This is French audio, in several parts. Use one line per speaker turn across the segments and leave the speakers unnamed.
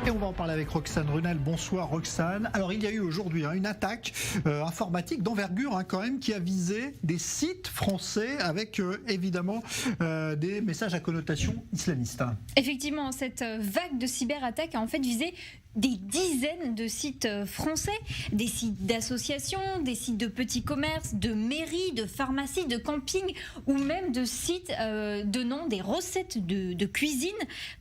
Et on va en parler avec Roxane Runel. Bonsoir Roxane. Alors il y a eu aujourd'hui une attaque informatique d'envergure quand même qui a visé des sites français avec évidemment des messages à connotation islamiste.
Effectivement, cette vague de cyberattaques a en fait visé des dizaines de sites français, des sites d'associations, des sites de petits commerces, de mairies, de pharmacies, de campings ou même de sites donnant des recettes de cuisine.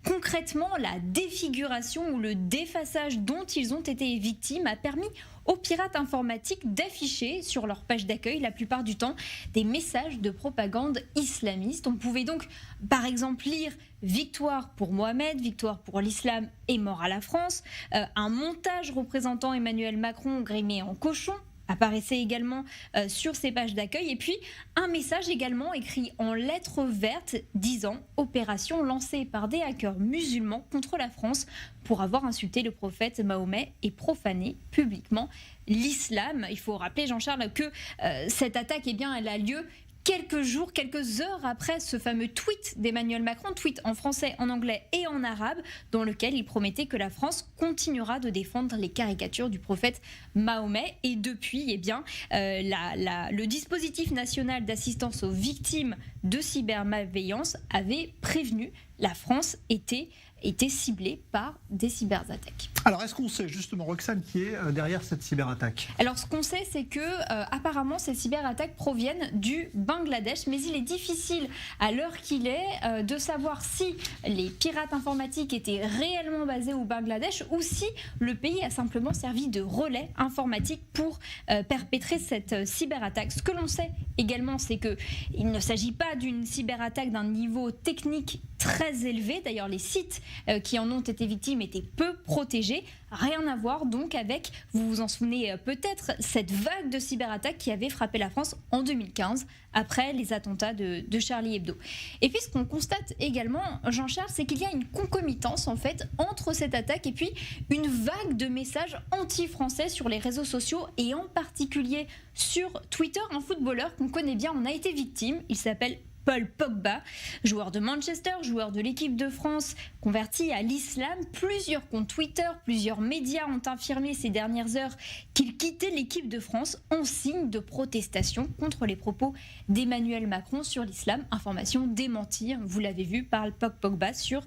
Concrètement, la défiguration ou le défaçage dont ils ont été victimes a permis aux pirates informatiques d'afficher sur leur page d'accueil la plupart du temps des messages de propagande islamiste. On pouvait donc par exemple lire « Victoire pour Mohamed »,« Victoire pour l'islam et mort à la France », un montage représentant Emmanuel Macron grimé en cochon apparaissait également sur ces pages d'accueil, et puis un message également écrit en lettres vertes disant « Opération lancée par des hackers musulmans contre la France pour avoir insulté le prophète Mahomet et profané publiquement l'islam ». Il faut rappeler, Jean-Charles, que cette attaque, elle a lieu quelques jours, quelques heures après ce fameux tweet d'Emmanuel Macron, tweet en français, en anglais et en arabe, dans lequel il promettait que la France continuera de défendre les caricatures du prophète Mahomet. Et depuis, le dispositif national d'assistance aux victimes de cybermalveillance avait prévenu la France était ciblée par des cyberattaques.
Alors, est-ce qu'on sait justement, Roxane, qui est derrière cette cyberattaque ?
Alors, ce qu'on sait, c'est que apparemment, ces cyberattaques proviennent du Bangladesh, mais il est difficile, à l'heure qu'il est, de savoir si les pirates informatiques étaient réellement basés au Bangladesh ou si le pays a simplement servi de relais informatique pour perpétrer cette cyberattaque. Ce que l'on sait également, c'est qu'il ne s'agit pas d'une cyberattaque d'un niveau technique très élevé. D'ailleurs, les sites qui en ont été victimes étaient peu protégés. Rien à voir donc avec, vous vous en souvenez peut-être, cette vague de cyberattaques qui avait frappé la France en 2015 après les attentats de Charlie Hebdo. Et puis ce qu'on constate également, Jean-Charles, c'est qu'il y a une concomitance en fait entre cette attaque et puis une vague de messages anti-français sur les réseaux sociaux et en particulier sur Twitter. Un footballeur qu'on connaît bien en a été victime, il s'appelle Paul Pogba, joueur de Manchester, joueur de l'équipe de France, converti à l'islam. Plusieurs comptes Twitter, plusieurs médias ont affirmé ces dernières heures qu'il quittait l'équipe de France en signe de protestation contre les propos d'Emmanuel Macron sur l'islam. Information démentie, vous l'avez vu, par Paul Pogba sur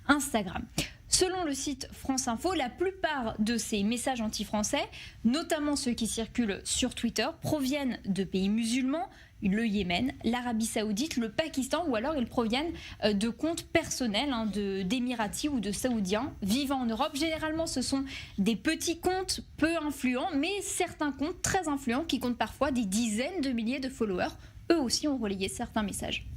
Instagram. Selon le site France Info, la plupart de ces messages anti-français, notamment ceux qui circulent sur Twitter, proviennent de pays musulmans, le Yémen, l'Arabie Saoudite, le Pakistan, ou alors ils proviennent de comptes personnels d'Émiratis ou de Saoudiens vivant en Europe. Généralement, ce sont des petits comptes peu influents, mais certains comptes très influents qui comptent parfois des dizaines de milliers de followers. Eux aussi ont relayé certains messages.